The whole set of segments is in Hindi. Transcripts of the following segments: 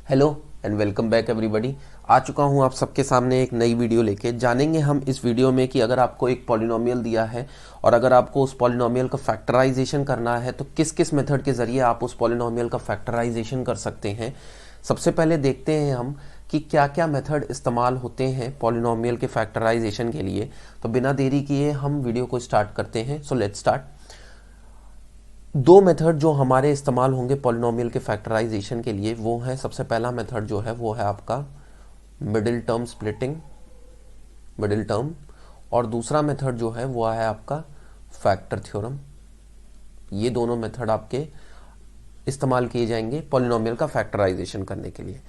Hello and welcome back everybody. आ चुका हूं आप सबके सामने एक नई वीडियो लेके। जानेंगे हम इस वीडियो में कि अगर आपको एक पॉलिनोमियल दिया है और अगर आपको उस पॉलिनोमियल का फैक्टराइजेशन करना है तो किस किस मेथड के ज़रिए आप उस पॉलिनोमियल का फैक्टराइजेशन कर सकते हैं। सबसे पहले देखते हैं हम कि क्या क्या मेथड इस्तेमाल होते हैं पॉलिनोमियल के फैक्टराइजेशन के लिए। तो बिना देरी किए हम वीडियो को स्टार्ट करते हैं। So let's start. दो मेथड जो हमारे इस्तेमाल होंगे पॉलिनोमियल के फैक्टराइजेशन के लिए वो है, सबसे पहला मेथड जो है वो है आपका middle term splitting, middle term, और दूसरा मेथड जो है वो है आपका फैक्टर थ्योरम। ये दोनों मेथड आपके इस्तेमाल किए जाएंगे पॉलिनोमियल का फैक्टराइजेशन करने के लिए।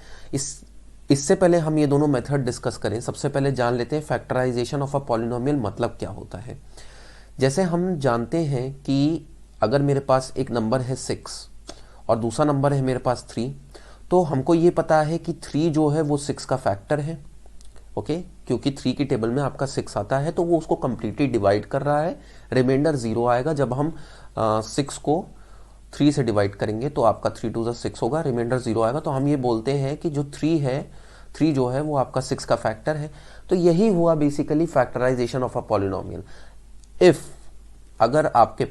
इससे पहले हम ये दोनों मेथड डिस्कस करें, सबसे पहले जान लेते हैं फैक्टराइजेशन ऑफ अ पॉलिनोमियल मतलब क्या होता है। जैसे हम जानते हैं कि अगर मेरे पास एक नंबर है 6 और दूसरा नंबर है मेरे पास 3, तो हमको ये पता है कि 3 जो है वो 6 का फैक्टर है। ओके, क्योंकि 3 की टेबल में आपका 6 आता है तो वो उसको कंप्लीटली डिवाइड कर रहा है। रिमाइंडर 0 आएगा जब हम 6 को 3 से डिवाइड करेंगे तो आपका 3 टू 6 होगा, रिमाइंडर 0 आएगा। तो हम ये बोलते हैं कि जो 3 जो है वो आपका 6 का फैक्टर है। तो यही हुआ basically factorization of a polynomial. If अगर आपके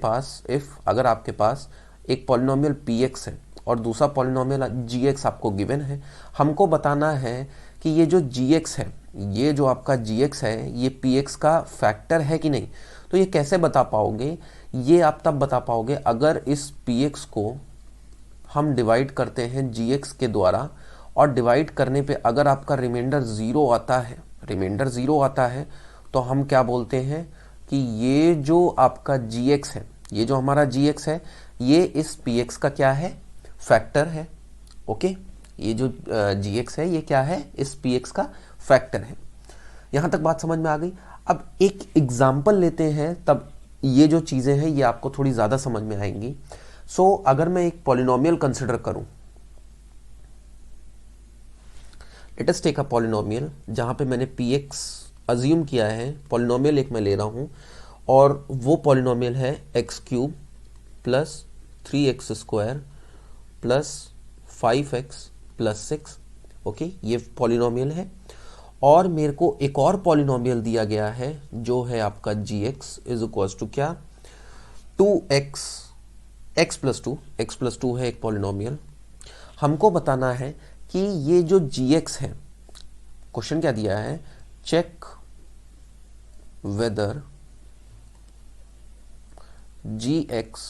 पास एक पॉलिनोमियल px है और दूसरा पॉलिनोमियल gx आपको गिवन है, हमको बताना है कि ये जो gx है, ये जो आपका gx है, ये px का फैक्टर है कि नहीं। तो ये कैसे बता पाओगे? ये आप तब बता पाओगे अगर इस px को हम डिवाइड करते हैं gx के द्वारा, और डिवाइड करने पे अगर आपका रिमाइंडर 0 आता है, तो हम क्या बोलते हैं कि ये जो आपका gx है, ये जो हमारा gx है, ये इस px का क्या है? फैक्टर है। ओके, ये जो gx है ये क्या है? इस px का फैक्टर है। यहां तक बात समझ में आ गई। अब एक एग्जाम्पल लेते हैं, तब ये जो चीजें हैं ये आपको थोड़ी ज्यादा समझ में आएंगी। सो अगर मैं एक पॉलिनोमियल कंसिडर करूं, let us take a polynomial जहां पे मैंने px अज्यूम किया है। पॉलिनोमियल एक मैं ले रहा हूं और वो पॉलिनोमियल है x³ plus 3x² plus 5x plus 6। Okay, ये पॉलिनोमियल है। और मेरे को एक और पॉलिनोमियल दिया गया है जो है आपका gx इज इक्वल्स टू क्या? 2x, x+2 है एक पॉलिनोमियल। हमको बताना है कि ये जो gx है, क्वेश्चन क्या दिया है? Check whether gx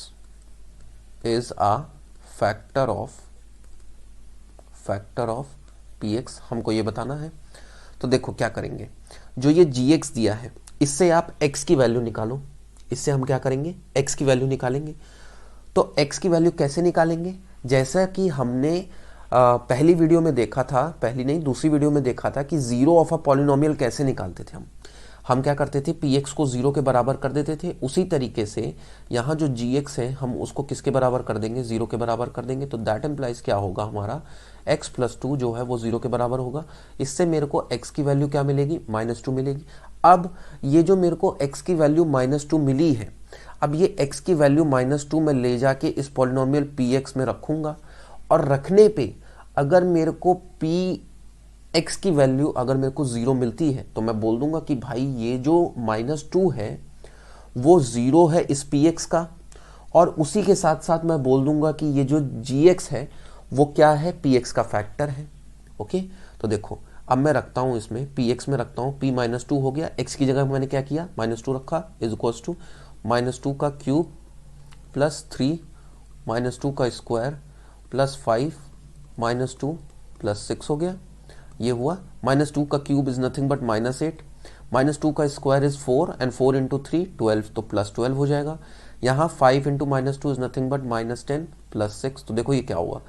is a factor of px, हमको ये बताना है। तो देखो क्या करेंगे, जो ये gx दिया है इससे आप x की वैल्यू निकालो। इससे हम क्या करेंगे? x की वैल्यू निकालेंगे। तो x की वैल्यू कैसे निकालेंगे? जैसा कि हमने पहली वीडियो में देखा था, पहली नहीं दूसरी वीडियो में देखा था कि जीरो ऑफ अ पॉलिनोमियल कैसे निकालते थे हम क्या करते थे? px को 0 के बराबर कर देते थे। उसी तरीके से यहाँ जो gx है हम उसको किसके बराबर कर देंगे? 0 के बराबर कर देंगे। तो दैट इम्प्लाइज क्या होगा? हमारा x+2 जो है वो 0 के बराबर होगा। इससे मेरे को x की वैल्यू क्या मिलेगी? -2 मिलेगी। अब ये जो मेरे को x की वैल्यू -2 मिली है, अब ये x की वैल्यू -2 में ले जाके इस पॉलिनोमियल px में रखूंगा, और रखने पे अगर मेरे को x की वैल्यू अगर मेरे को 0 मिलती है तो मैं बोल दूंगा कि भाई ये जो -2 है वो 0 है इस px का, और उसी के साथ साथ मैं बोल दूंगा कि ये जो gx है वो क्या है? px का फैक्टर है। ओके, तो देखो अब मैं रखता हूं इसमें px में रखता हूं, p-2 हो गया। x की जगह मैंने क्या किया? -2 रखा, इज इक्वल्स टू -2 का क्यूब प्लस 3 -2 का स्क्वायर प्लस 5 -2 प्लस 6 हो गया। ये हुआ। -2 का क्यूब इज नथिंग बट -8, -2 का स्क्वायर इज 4 एंड 4 इंटू 3 12, तो +12 हो जाएगा। यहाँ 5 into -2 is nothing but -10 plus 6। तो देखो ये क्या हुआ?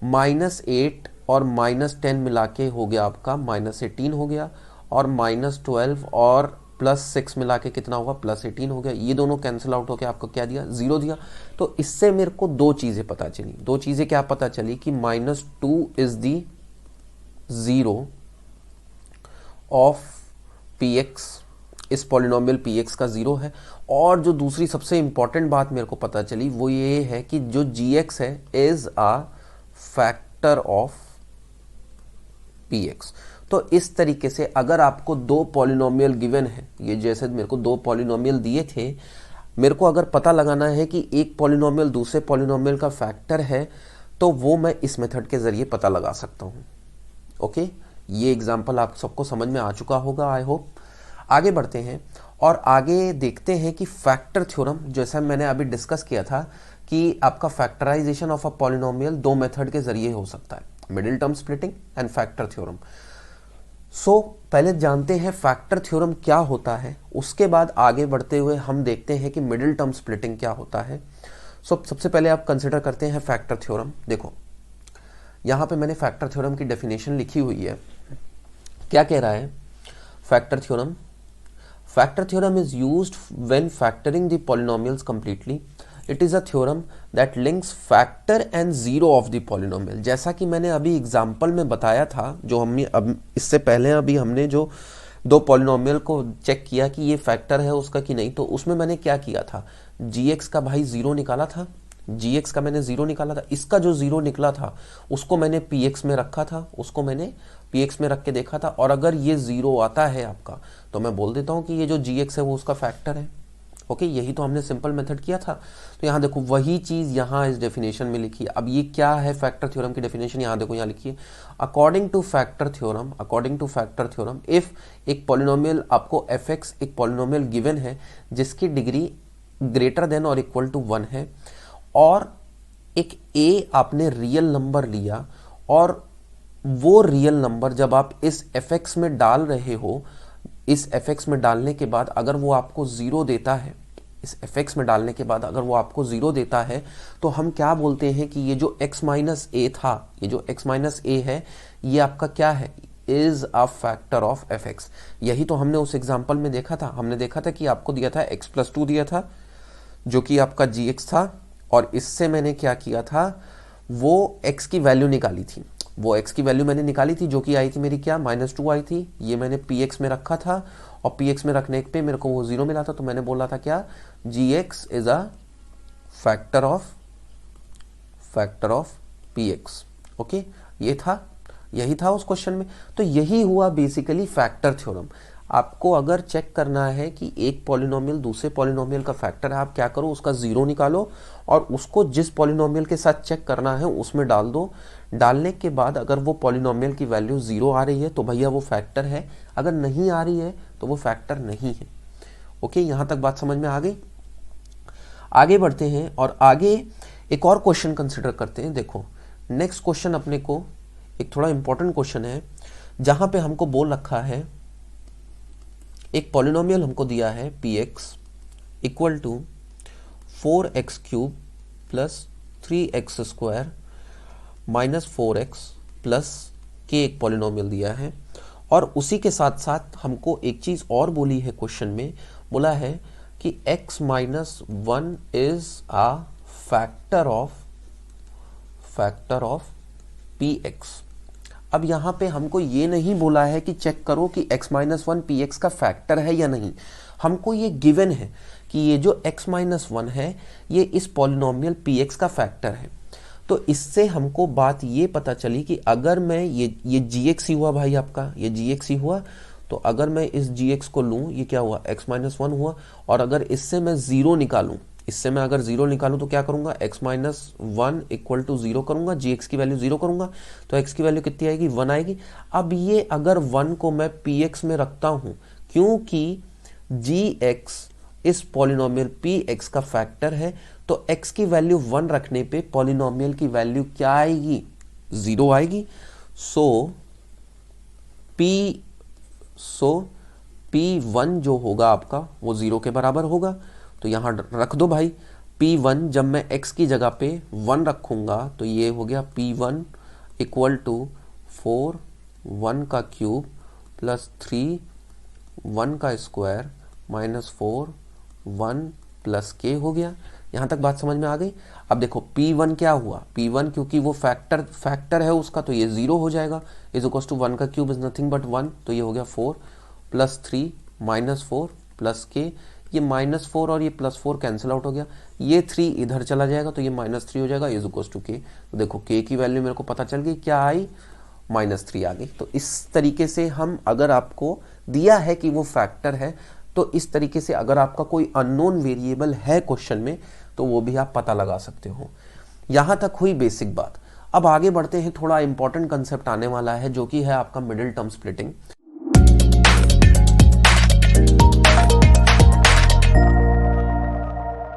-8 और -10 मिला के हो गया आपका -18 हो गया, और -12 और +6 मिला के कितना हुआ? +18 हो गया। ये दोनों कैंसिल आउट होकर आपको क्या दिया? 0 दिया। तो इससे मेरे को दो चीजें पता चली। दो चीजें क्या पता चली? कि -2 इज दी 0 ऑफ px, इस पॉलिनोमियल px का 0 है। और जो दूसरी सबसे इंपॉर्टेंट बात मेरे को पता चली वो ये है कि जो gx है is a factor of px। तो इस तरीके से अगर आपको दो पॉलिनोमियल गिवन है, ये जैसे मेरे को दो पॉलिनोमियल दिए थे, मेरे को अगर पता लगाना है कि एक पॉलिनोमियल दूसरे पॉलिनोमियल का फैक्टर है, तो वो मैं इस मेथड के जरिए पता लगा सकता हूँ। ओके, ये एग्जाम्पल आप सबको समझ में आ चुका होगा आई होप। आगे बढ़ते हैं और आगे देखते हैं कि फैक्टर थ्योरम, जैसा मैंने अभी डिस्कस किया था कि आपका फैक्टराइजेशन ऑफ अ पॉलिनोमियल दो मेथड के जरिए हो सकता है, middle term splitting and factor theorem. So पहले जानते हैं फैक्टर थ्योरम क्या होता है, उसके बाद आगे बढ़ते हुए हम देखते हैं कि मिडिल टर्म स्प्लिटिंग क्या होता है। सो सबसे पहले आप कंसिडर करते हैं फैक्टर थ्योरम। देखो यहाँ पे मैंने फैक्टर थ्योरम की डेफिनेशन लिखी हुई है। क्या कह रहा है factor theorem? Factor theorem is used when factoring the polynomials completely. It is a theorem that links factor and zero of the polynomial. जैसा कि मैंने अभी एग्जांपल में बताया था, जो हमने अब इससे पहले अभी हमने जो दो पॉलिनोमियल को चेक किया कि ये फैक्टर है उसका कि नहीं, तो उसमें मैंने क्या किया था, gx का भाई जीरो निकाला था, gx का मैंने जीरो निकाला था, इसका जो जीरो निकला था उसको मैंने px में रखा था, उसको मैंने px में रख के देखा था, और अगर ये जीरो आता है आपका तो मैं बोल देता हूँ कि ये जो gx है वो उसका फैक्टर है। ओके, यही तो हमने सिंपल मेथड किया था। तो यहाँ देखो वही चीज यहाँ इस डेफिनेशन में लिखी है। अब ये क्या है फैक्टर थ्योरम की डेफिनेशन, यहाँ देखो यहाँ लिखी है, according two factor theorem if एक पॉलिनोमियल आपको fx एक पॉलिनोमियल गिवन है जिसकी डिग्री ग्रेटर देन और इक्वल टू 1 है, और एक a आपने रियल नंबर लिया, और वो रियल नंबर जब आप इस fx में डाल रहे हो, इस fx में डालने के बाद अगर वो आपको जीरो देता है, इस fx में डालने के बाद अगर वो आपको जीरो देता है, तो हम क्या बोलते हैं कि ये जो x माइनस ए था, ये जो x माइनस ए है, ये आपका क्या है, is a factor of fx। यही तो हमने उस एग्जांपल में देखा था। हमने देखा था कि आपको दिया था x+2 दिया था जो कि आपका gx था, और इससे मैंने क्या किया था, वो x की वैल्यू निकाली थी, वो x की वैल्यू मैंने निकाली थी जो कि आई थी मेरी क्या, -2 आई थी। ये मैंने px में रखा था, और px में रखने पे मेरे को वो जीरो मिला था, तो मैंने बोला था क्या, gx is a factor of px। Okay, ये था, यही था उस क्वेश्चन में। तो यही हुआ बेसिकली फैक्टर थ्योरम। आपको अगर चेक करना है कि एक पॉलिनोमियल दूसरे पॉलिनोमियल का फैक्टर है, आप क्या करो, उसका जीरो निकालो और उसको जिस पॉलिनोमियल के साथ चेक करना है उसमें डाल दो। डालने के बाद अगर वो पॉलिनोमियल की वैल्यू जीरो आ रही है तो भैया वो फैक्टर है, अगर नहीं आ रही है तो वो फैक्टर नहीं है। ओके, यहां तक बात समझ में आ गई। आगे बढ़ते हैं और आगे एक और क्वेश्चन कंसिडर करते हैं। देखो नेक्स्ट क्वेश्चन अपने को एक थोड़ा इंपॉर्टेंट क्वेश्चन है, जहां पे हमको बोल रखा है एक पॉलिनोमियल हमको दिया है px equal to 4x³ plus 3x² minus 4x plus k एक पॉलिनोमियल दिया है, और उसी के साथ साथ हमको एक चीज और बोली है क्वेश्चन में, बोला है कि x minus 1 is a factor of px। अब यहाँ पे हमको ये नहीं बोला है कि चेक करो कि x माइनस 1 px का फैक्टर है या नहीं, हमको ये गिवन है कि ये जो x माइनस 1 है ये इस पॉलिनोमियल px का फैक्टर है। तो इससे हमको बात ये पता चली कि अगर मैं ये gx ही हुआ भाई, आपका ये gx ही हुआ, तो अगर मैं इस gx को लूँ, ये क्या हुआ, x माइनस 1 हुआ, और अगर इससे मैं जीरो निकालूं, इससे मैं अगर जीरो निकालूं तो क्या करूंगा, x minus 1 equal to zero करूंगा, gx की वैल्यू जीरो करूंगा, तो x की वैल्यू कितनी आएगी, 1 आएगी। अब ये अगर 1 को मैं px में रखता हूं, क्योंकि gx इस पॉलिनोमियल px का फैक्टर है, तो x की वैल्यू 1 रखने पे पॉलिनोमियल की वैल्यू क्या आएगी, जीरो आएगी। सो p1 जो होगा आपका वो जीरो के बराबर होगा। तो यहां रख दो भाई p1, जब मैं x की जगह पे 1 रखूंगा तो ये हो गया p1 इक्वल टू 4 1 का क्यूब प्लस 3 1 का स्क्वायर माइनस 4 1 प्लस k हो गया। यहां तक बात समझ में आ गई। अब देखो p1 क्या हुआ, p1 क्योंकि वो फैक्टर है उसका, तो ये जीरो हो जाएगा, इज इक्वल टू 1 का क्यूब इज नथिंग बट 1, तो ये हो गया 4 प्लस 3 माइनस 4 प्लस k। ये -4 और ये +4 कैंसिल आउट हो गया, ये 3 इधर चला जाएगा तो ये -3 हो जाएगा, इज इक्वल टू k। तो देखो k की वैल्यू मेरे को पता चल गई, क्या आई, -3 आ गई। तो इस तरीके से हम, अगर आपको दिया है कि वो फैक्टर है, तो इस तरीके से अगर आपका कोई अननोन वेरिएबल है क्वेश्चन में तो वो भी आप पता लगा सकते हो। यहां तक हुई बेसिक बात। अब आगे बढ़ते हैं, थोड़ा इंपॉर्टेंट कंसेप्ट आने वाला है जो कि है आपका मिडिल टर्म स्प्लिटिंग।